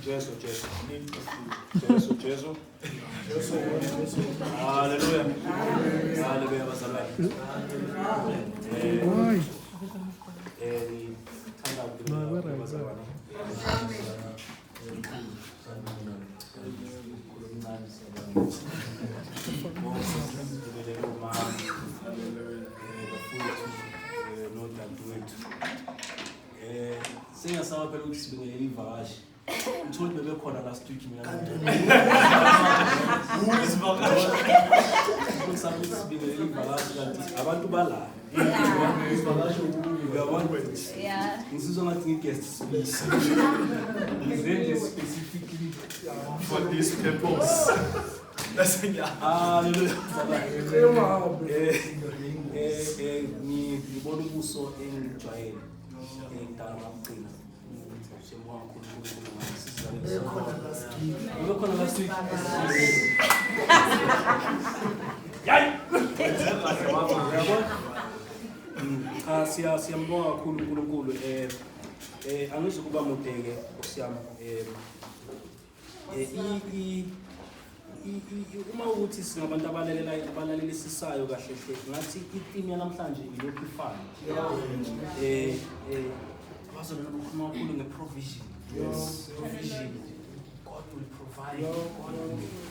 Jesu. Hallelujah. Hallelujah, bazalwane. Ngithanda ukubingelela bazalwane. Singasaba phela ukuthi sibingelela ivakashi. Uthole bebe khona last week mina. Izivakashi. Kusabuthi sibingelela ivakashi kanti abantu bala. Izivakashi uyabona. Yeah. Ngizizwa ngathi ngiguest speaker. Ngizenze specifically for this purpose. Ngibona ubuso engijwayele ngidala ngaqina siyabonga uNkulunkulu ngasiza khona last week siyambonga kakhulu uNkulunkulu angizokuba mudeke osiyami uma ukuthi singabantu abalalelisisayo kahle hle ngathi itheme yanamhlanje ilokhu ifana bazolana ukukhuluma kakhulu ngeprovision. Yes, provision. God will provide.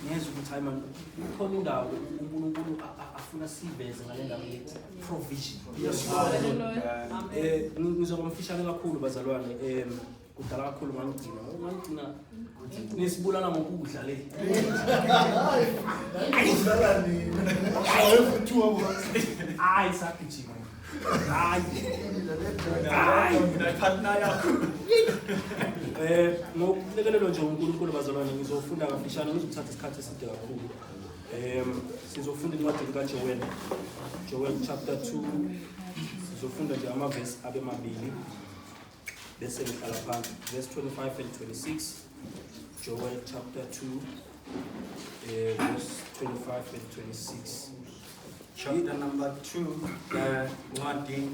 Ngezwe ukuthi hayi man ukhona indawo uNkulunkulu afuna siveze ngale ndawo yethi provision. Yes, ngizoba mfishane kakhulu bazalwane kudala kakhulu ngangigcina nesibulala ngokudla le hayi sakujima hayi partner yakho ngokulekelelwa nje uNkulunkulu bazalwane ngizofunda kafishane ngizothatha isikhathi eside kakhulu sizofunda incwadi kaJoel chapter 2 sizofunda nje amavesi abe mabili bese ngihlala phansi verse 25 and 26 Joel chapter 2 verse 25 and 26 chapter number 2 ncwadi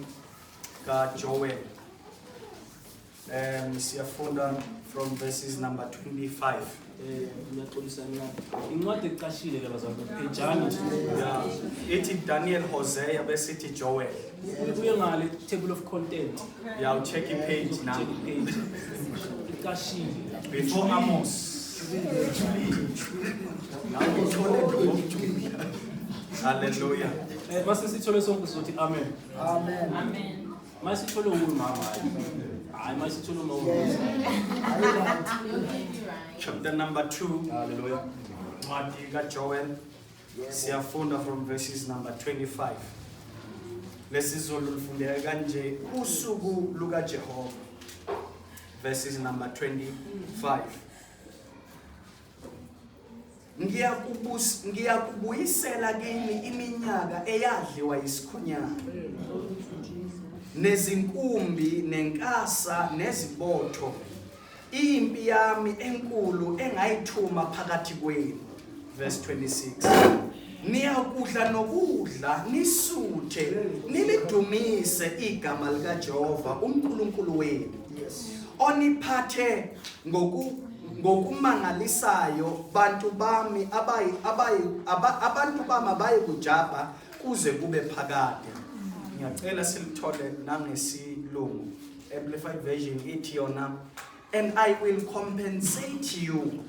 kaJoel siyafunda from verses number 25 ngiyaxolisa incwadi eqashile ke bazalwane pejana ithi Daniel Hosea bese ithi Joel ubuye ngale table of content check page now iqashile before Amos hallelujah base sithole sonke sizothi amen masithole umama hayi masithole umama chapter number 2 hallelujah ncwadi kaJoel siyafunda from verses number 25 lesizolo lifundeka kanje usuku luka Jehova verses number 25 ngiyakubuyisela kimi iminyaka eyadliwa isikhunyana nezinkumbi nenkasa nezibotho impi yami enkulu engayithuma phakathi kwenu verse 26 niyakudla nokudla nisuthe nilidumise igama lika Jehova uNkulunkulu wenu oniphathe ngokumangalisayo bantu bami abantu bami abayekujabha kuze kube phakade. Ngiyacela silithole nangesilungu Amplified Version ithi yona and I will compensate you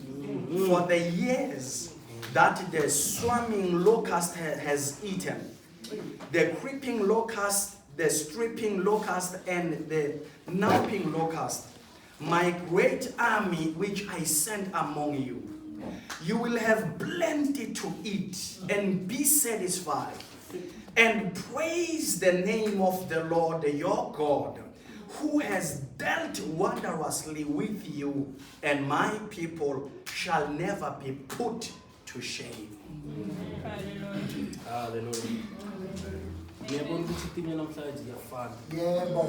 for the years that the swarming locust has eaten, the creeping locust, the stripping locust, and the napping locust, my great army which I sent among you. You will have plenty to eat and be satisfied, and praise the name of the Lord your God, who has dealt wondrously with you, and my people shall never be put to shame. Hallelujah. Ngiyabona ukuthi itheme namhlanje iyafana. Yebo.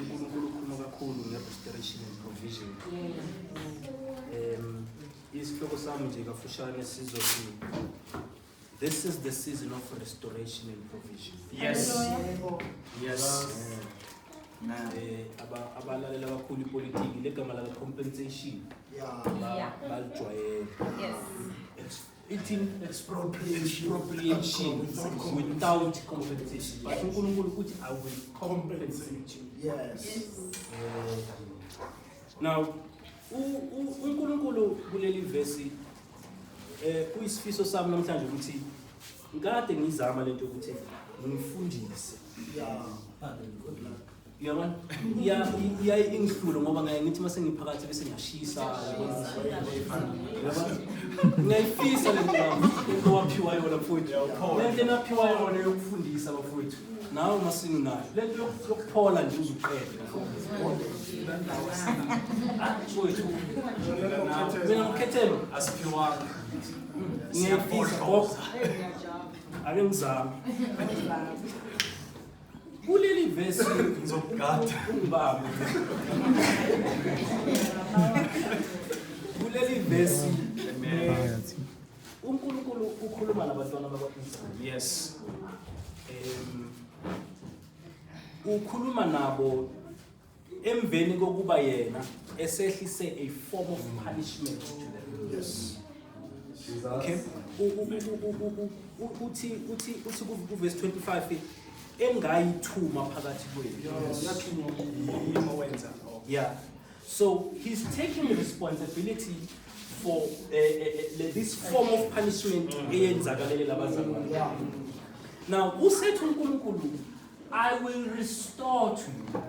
uNkulunkulu ukhuluma kakhulu nge-restoration and provision. Isihloko sami nje kafushane sizothi this is the season of restoration and provision. Yes. Yes. abalalela kakhulu ipolitiki legama la compensation balijwayele. It's expropriation without compensation. But uNkulunkulu uthi I will compensate you. Yes. Now, uNkulunkulu kuleli verse kuyisifiso sami namhlanje ukuthi ngikade ngizama lento ukuthi ngifundise. Good luck. Yabona? Iya ingihlulo ngoba ngaye ngithi mase ngiphakathi bese ngiyashisa yabona? Ngiyayifisa lento into waphiwa yona mfowethu. Lento naphiwa yona yokufundisa abafowethu. Nawe masini nayo. Lento yokuphola nje uzuqeda. Mfowethu. Mina ngikethelo asiphiwanga. Ngiyafisa box. Ake ngizame. Kuleli verse ngizokugada ungibambe. Kuleli verse uNkulunkulu ukhuluma nabantwana bakwaIsrael. Yes. Ukhuluma nabo emveni kokuba yena esehlise a form of punishment to them. Yes. Okay. Uthi ku verse 25 engayithuma phakathi kwenu. Yeah. So he's taking responsibility for this form of punishment eyenzakalele labazalwane. Now, usethu uNkulunkulu, I will restore to you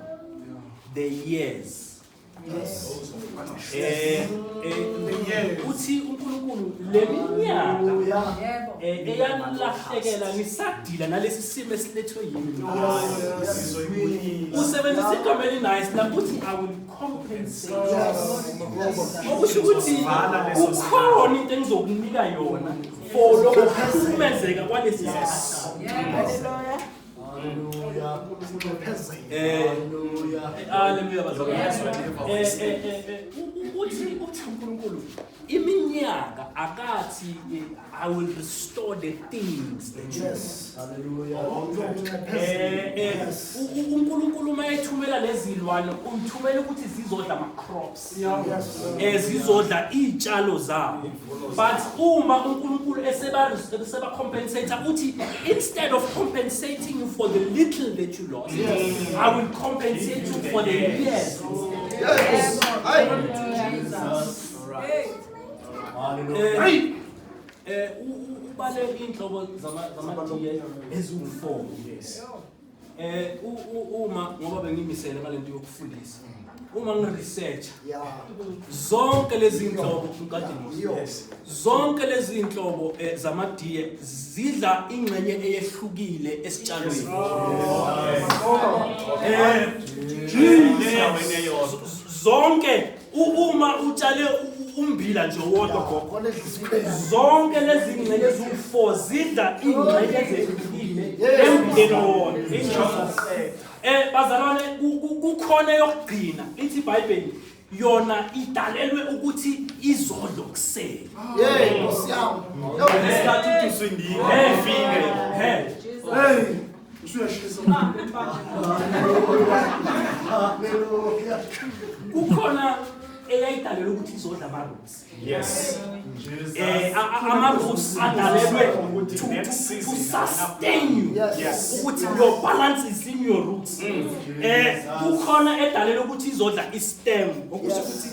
the years. Yes. Uthi uNkulunkulu leminyaka eyalahlekela ngisadila nalesi simo esilethwe yini. Usebenzisa igama elinice lapho uthi I will compensate. Okusho ukuthi kukhona into engizokunika yona for lokho kuhlukumezeka kwalesi sikhathi. Hallelujah bazalwane. Uthi uNkulunkulu iminyaka akathi I will restore the things that you. Yes. Hallelujah. uNkulunkulu mayethumela lezilwane umthumela ukuthi zizodla ama crops. Yes. Zizodla izitshalo zabo. But uma uNkulunkulu eseba compensate uthi instead of compensating you for the little that you lost, I will compensate you for the years. Yes. Ubale inhlobo zamadiye eziwu4. Yes. Uma ngoba bengimisele ngalento yokufundisa. Uma ngiresearch Yeah. zonke lezi inhlobo unkadimo. Yes. Zonke lezi inhlobo zamadiye zidla ingxenye eyehlukile esitshalweni. Zonke uma utshale umbila nje wodwa gogo. Zonke lezi ingxenye eziwu4 zidla ingxenye ezehlukile embileni wona. Bazalwane kukhona yokugcina ithi iBhayibheli yona idalelwe ukuthi izodlo kusela. Yeah, Nkosi Isikhathi usindile ufike. Kukhona eyayidalelwe ukuthi izodla ama-roots. Yes. Ama-roots adalelwe to sustain you. Yes. Ukuthi your balance is in your roots. Kukhona edalelwe ukuthi izodla istem. Okusho ukuthi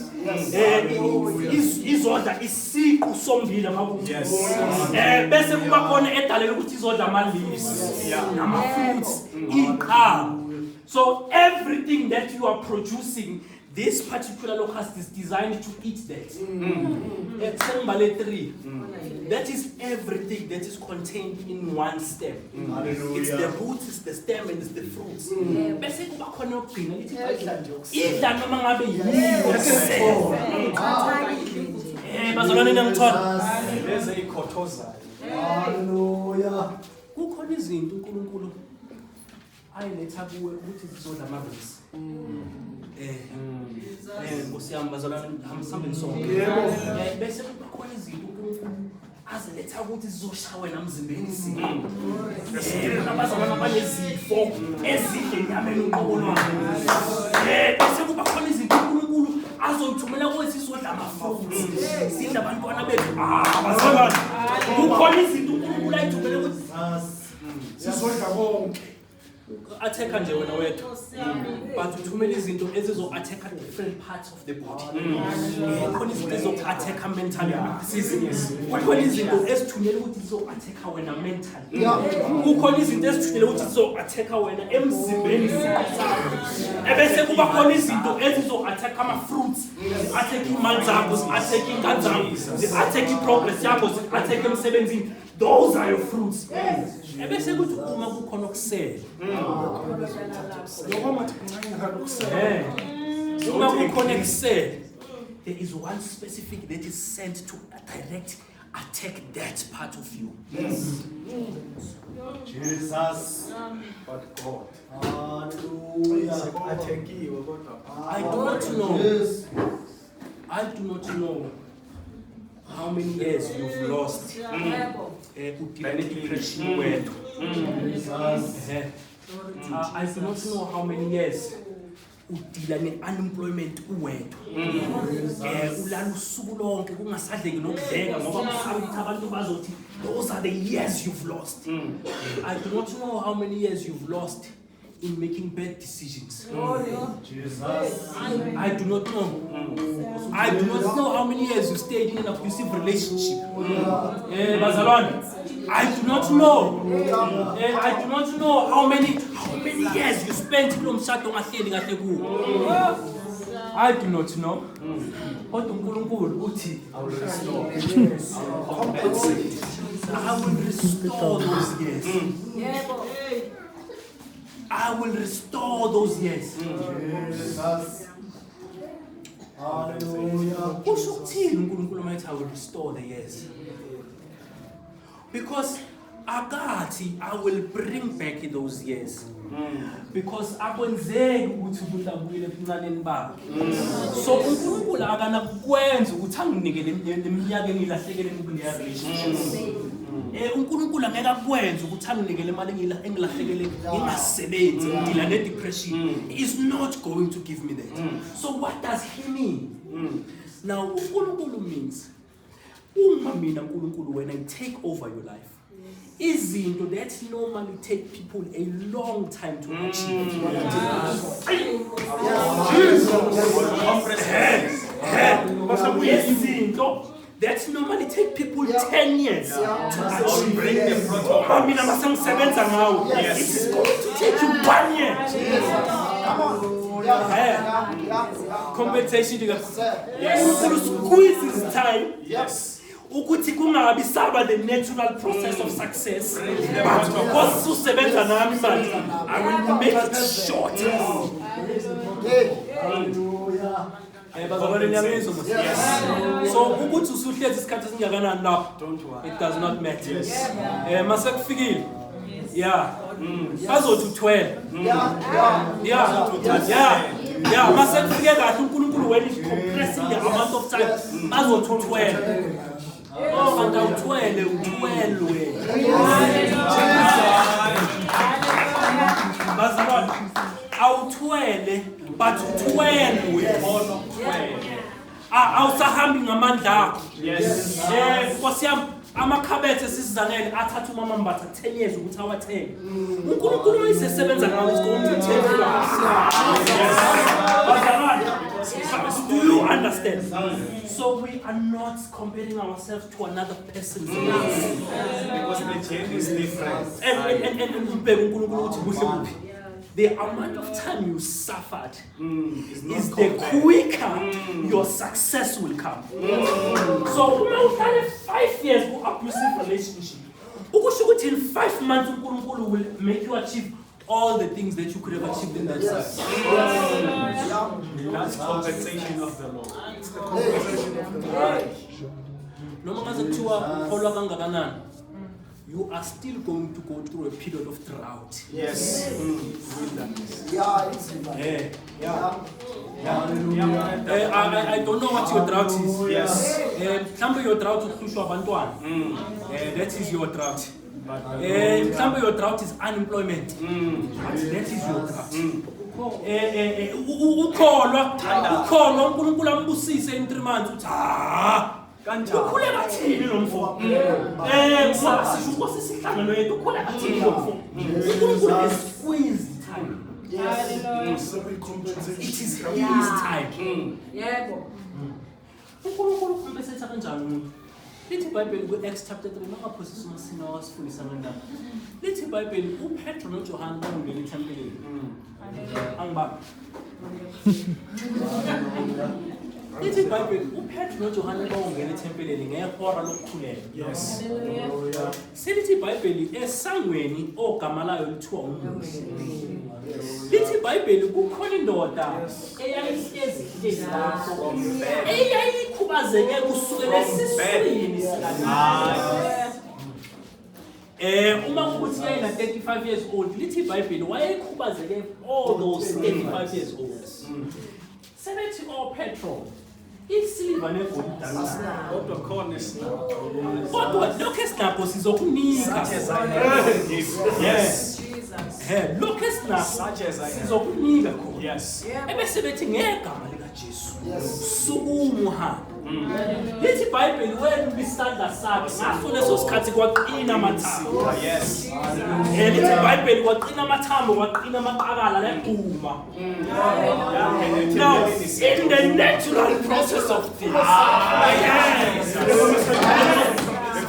izodla isiqu sombila amabuthi. Yes. Bese kuba khona edalelwe ukuthi izodla ama-leaves nama-fruits, iqhamu. So everything that you are producing, this particular locust is designed to eat that. Sembale 3. That is everything that is contained in one stem. It's the roots, it's the stem, and it's the fruits. Bese kuba khona yokugcina lithi idla noma ngabe yini. Bazalwane nangithola. Lezi ikhothozayo. Hallelujah. Kukhona izinto uNkulunkulu ayiletha kuwe ukuthi zizodla ama-roots. Nkosi yami bazalwane hambe sonke. Bese kuba khona izinto uNkulunkulu aziletha ukuthi zizoshawa wena emzimbeni isimo. Abazalwane abanezifo ezidle enyameni uqobo lwabo. Bese kuba khona izinto uNkulunkulu azoyithumela kuthi sizodla amafruits. Sidla abantwana bethu. Abazalwane. Kukhona izinto uNkulunkulu ayithumela ukuthi sizodla konke. Attack nje wena wethu. But uthumela izinto ezizo-attack different parts of the body. Khona izinto ezizo-attack mentally. Kukhona izinto ezithumela ukuthi zizo-attack wena mentally. Kukhona izinto ezithumela ukuthi zizo-attack wena emzimbeni sakho. Ebese kuba khona izinto ezizo-attack ama-fruits, zi-attack imali zakho, zi-attack ingane zakho, zi-attack i-progress yakho, zi-attack emsebenzini. Those are your fruits. Ebese kuthi uma kukhona okusela. Uma kukhona okusela, there is one specific that is sent to direct attack that part of you. Yes. Jesus. But God. Hallelujah. I do not know. I do not know how many years you've lost. Depression wethu. I do not know how many years udila ne-unemployment uwethu. Ulala usuku lonke kungasadleki nokudleka ngoba mhlawumbe ukuthi abantu bazothi those are the years you've lost. I do not know how many years you've lost in making bad decisions. Jesus. I do not know. I do not know how many years you stayed in an abusive relationship. Bazalwane, I do not know. I do not know how many years you spent in umshado ongahleli kahle kuwo. I do not know. Kodwa uNkulunkulu uthi I will restore. I will restore those years. I will restore those years. Jesus. Hallelujah. Kusho ukuthini uNkulunkulu mayethi I will restore the years? Because akathi I will bring back those years. Because akwenzeki ukuthi umuntu abuyele ebuncaneni bakhe. So uNkulunkulu akana kukwenza ukuthi anginikele iminyaka engilahlekele kuleya relationship. uNkulunkulu angeke akwenze ukuthi anginikele imali engilahlekele ngingasebenzi ngidila ne-depression. He is not going to give me that. So what does he mean? Now uNkulunkulu means uma mina uNkulunkulu when I take over your life, izinto that normally take people a long time to achieve. Izinto that normally take people 10 years to achieve. Bring them protocol. Mina masangisebenza ngawo. It is going to take you 1 year. Come on. Compensation uNkulunkulu squeezes time. Yes. Ukuthi kungabi saba the natural process of success, but because usebenza nami manje I will make it shorter. Hallelujah. Bazalwane niyangizwa manje? So ukuthi usuhlezi isikhathi esingakanani lapho, it does not matter. Mase kufikile. Yeah. Bazothi u12. Yeah, mase kufike kahle uNkulunkulu when he compressing the amount of time, bazothi u12. Oh, but I'm 12. Bazalwane, awu12 but 12. Awusahambi ngamandla akho. Yes. Nkosi yami amakhabethe sisizanele athatha umama mbatha 10 years ukuthi awathenge. uNkulunkulu mayisebenza ngawo is going to take you. Bazalwane, do you understand? So we are not comparing ourselves to another person's life. Because the change is different. And the amount of time you suffered is the quicker your success will come. So we 5 years of abusive relationship. In 5 months, uNkulunkulu will make you achieve all the things that you could have achieved in that time. That's compensation of the Lord. It's the compensation of the Lord. Noma ngaze kuthiwa ukholwa kangakanani, you are still going to go through a period of drought. Yes. Yeah, it's Yeah. I don't know what your drought is. Yes. Mhlawumbe your drought ukuhlushwa abantwana. That is your drought. Mhlawumbe your drought is unemployment. That is your drought. Ukholwa uNkulunkulu ambusise in 3 months uthi kanjani ukhule kathini lo mfo ngoba sisho ukuthi sihlangano yethu ukhule kathini lo mfo uNkulunkulu has squeezed time. It is his time. Yebo. uNkulunkulu umphethe kanjani umuntu? Lithi iBhayibheli ku-Acts chapter 3 mangaphosisa umasina wasifundisa ngandaba. Lithi iBhayibheli uPetro noJohane bangena ethempelini. Angibaba. Lithi iBhayibheli uPetro noJohane bangena ethempelini ngehora lokukhulela. Yes. Selithi iBhayibheli esangweni ogama layo lithiwa uMusa. Lithi iBhayibheli kukhona indoda eyayihlezi lapho eyayikhubazeke kusukela esiswini sikaNkulunkulu. Uma kuthi yayina 35 years old, lithi iBhayibheli wayekhubazeke all those 35 years old. Sebethi Petro isiliva negolide Kodwa khona isinabo. kodwa lokho esinakho sizokunika. Yes. Lokho esinakho Such as I am. sizokunika khona. Yes. Ebese bethi ngegama likaJesu sukuma uhambe. Lithi iBhayibheli wena isandla sakhe ngaso leso sikhathi kwaqina amathambo. Yes. Lithi iBhayibheli kwaqina amathambo kwaqina amaqakala legquma. Now in the natural process of things. Yes.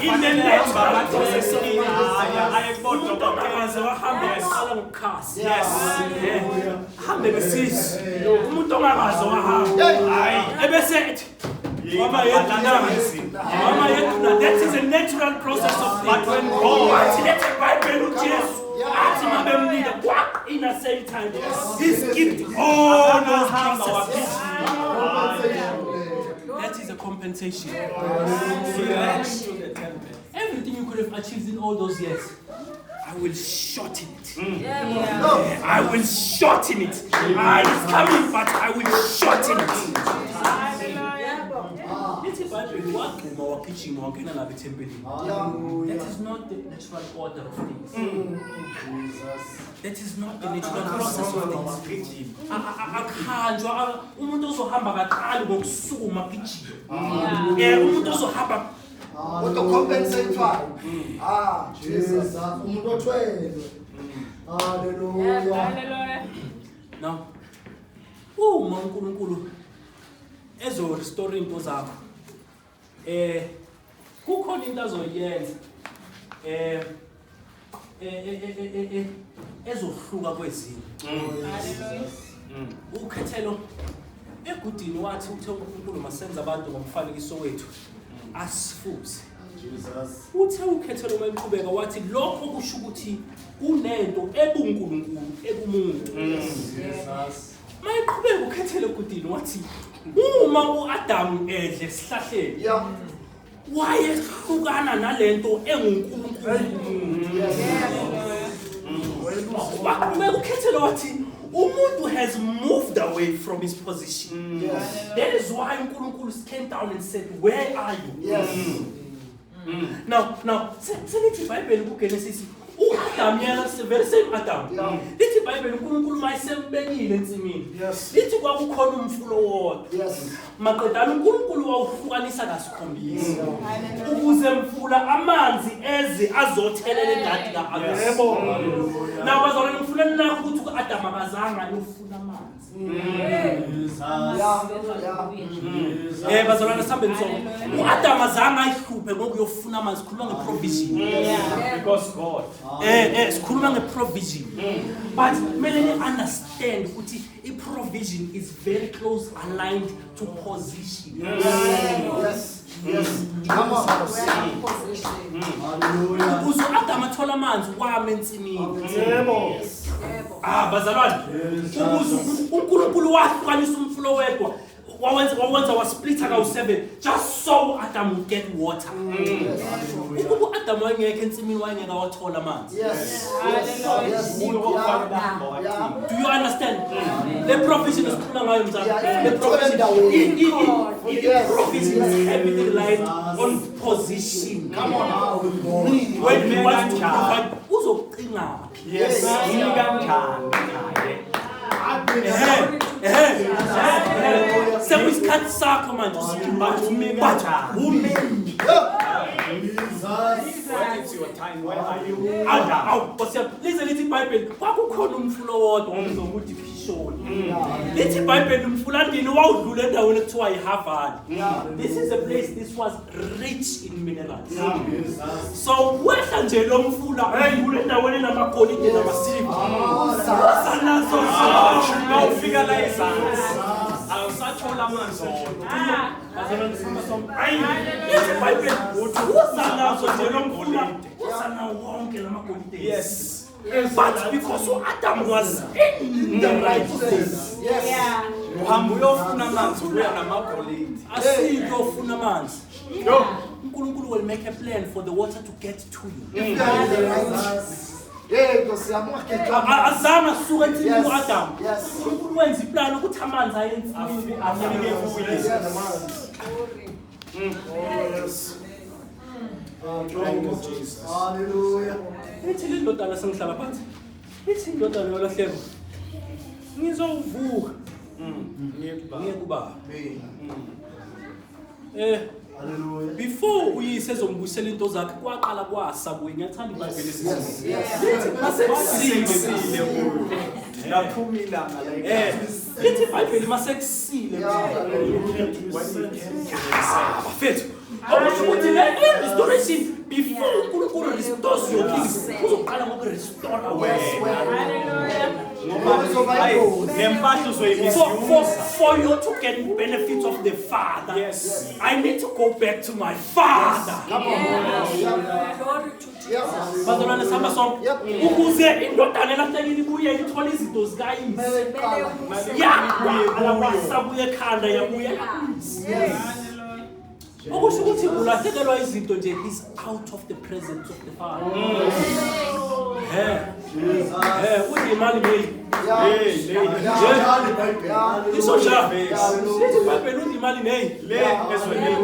In the natural process of things. Umuntu ongakaze wahamba waqala ngokukhasi. Yes. Hambe besisi. Umuntu ongakaze wahamba. Ebese ethi Mama yethu, that is a natural process of things. But when God let the Bible in the same time, He skipped all those processes. That is a compensation. Everything you could have achieved in all those years, I will shorten it. I will shorten it. It's coming, but I will shorten it. That is not the natural order of things. That is not the natural process of things. Akhanjwa umuntu ozohamba kaqali ngokusukuma gijima. Umuntu ozohamba compensate Jesus. Umuntu othwele. Hallelujah. Now, uma uNkulunkulu ezo restore into zakho. Kukhona into azoyenza. Ezohluka kwezinto. Ukhethelo egudini wathi uthe uNkulunkulu masenza abantu ngomfanekiso wethu asifuze. Jesus. Uthe ukhethelo maqhubeka wathi lokho kusho ukuthi kunento ebuNkulunkulu ekumuntu. Jesus. Mayiqhubeka ukhethelo egudini wathi uma uAdam edle esihlahleni wayehlukana nalento enguNkulunkulu. Baqhubeka ukhethelo wathi umuntu has moved away from his position. That is why uNkulunkulu came down and said, where are you? Yes. Now, selithi iBhayibheli kuGenesis uAdam yena very same Adam. Lithi iBhayibheli uNkulunkulu mayesembekile ensimini. Yes. Lithi kwakukhona umfulo wodwa. Yes. Maqedala uNkulunkulu wawuhlukanisa kasikhombisa. Ukuze mfula amanzi eze azothelela engadi kaAdam. Yebo. Now bazalwane ngifuna nakho ukuthi uAdam akazange ayofuna amanzi. Bazalwane sambe ntsongo. uAdam azange ayihluphe ngokuyofuna amanzi, khuluma ngeprovision. Because God. Sikhuluma ngeprovision. But kumele understand ukuthi iprovision is very close aligned to position. Yes. Yes. Come on. Hallelujah. Ukuze uAdam athola amanzi wame ensimini. Yebo. Bazalwane. Ukuze uNkulunkulu wahlukanisa umfulo wedwa. wawenza wasplitter kawu7 just so Adam would get water. Ukuba Adam wayengekho ensimini wayengeka wathola amanzi. Yes. Do you understand? The provision is pula ngayo mzala. Yeah, The provision Yes. provision is heavily reliant on position. Come on now. When you want to provide, uzoqinga. Yes. Sekuyisikhathi sakho manje usibathi umemi. When it's your time, where are you? Lize lithi iBhayibheli kwakukhona umfula owodwa ngokuthi Phishoni. Lithi iBhayibheli umfula ndini wawudlula endaweni ekuthiwa yiHavani. This is a place this was rich in minerals. So wehla nje lo mfula kule endaweni enamagolide namasiliva. Sanazo Awufika la izansi. Awusathola amanzi. Yes. But because Adam was in the right place. Yes. Uhamba uyofuna amanzi ubuya namagolide. Asiyofuna amanzi. uNkulunkulu will make a plan for the water to get to you. Azama suka ensimini uAdam. uNkulunkulu wenza iplan ukuthi amanzi aye ensimini afike kuyo. Thank you, Jesus. Hallelujah. Ithi le ndodana sengihlala phansi. Ithi indodana yolahleko. Ngizovuka. Ngiyekuba. Hallelujah. Before uyise ezombuyisela into zakhe kwaqala kwasabuye ngiyathanda iBhayibheli Yes. masekusile kuyo. Laphuma ilanga la lithi iBhayibheli masekusile bafethu okusho ukuthi le restoration before uNkulunkulu restores your things uzoqala ngokurestore for you to get benefits of the Father. Yes. I need to go back to my Father. Bazalwane sihamba sonke ukuze indodana elahlekile ibuye ithole izinto zikayise. Alabasabuye ekhanda yabuye. Okusho ukuthi ulahlekelwa izinto nje is out of the presence of the Father. Uyimali meyi. Isosha. Sithi iBhayibheli uyimali meyi. Le ezweni.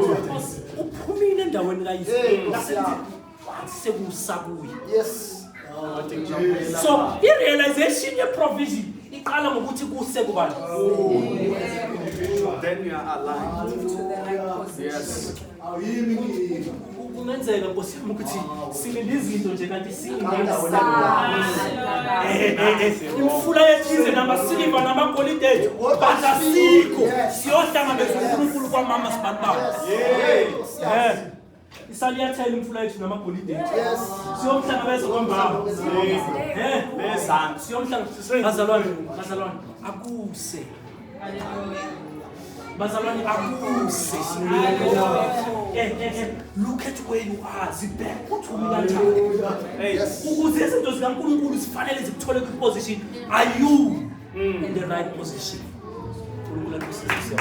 Uphumile endaweni kayise. Sekusabuye. Yes. So, i-realization ye-provision iqala ngokuthi kuse kubani. Then you are alive. Yes. Kungenzeka Nkosi yami ukuthi silinde izinto nje kanti imfula yethize namasiliva namagolide ethu but asikho siyohlangabeza uNkulunkulu kwamama sibantu. Isaliyathela imfula yethu namagolide ethu. Siyomhlangabeza kwamama. Siyomhlangabeza. Bazalwane akuse. Bazalwane akuse. Look at where you are. Zibheke ukuthi umi kanjani. Ukuze izinto zikaNkulunkulu zifanele zikuthole kwi-position. Are you in the right position? uNkulunkulu akusize.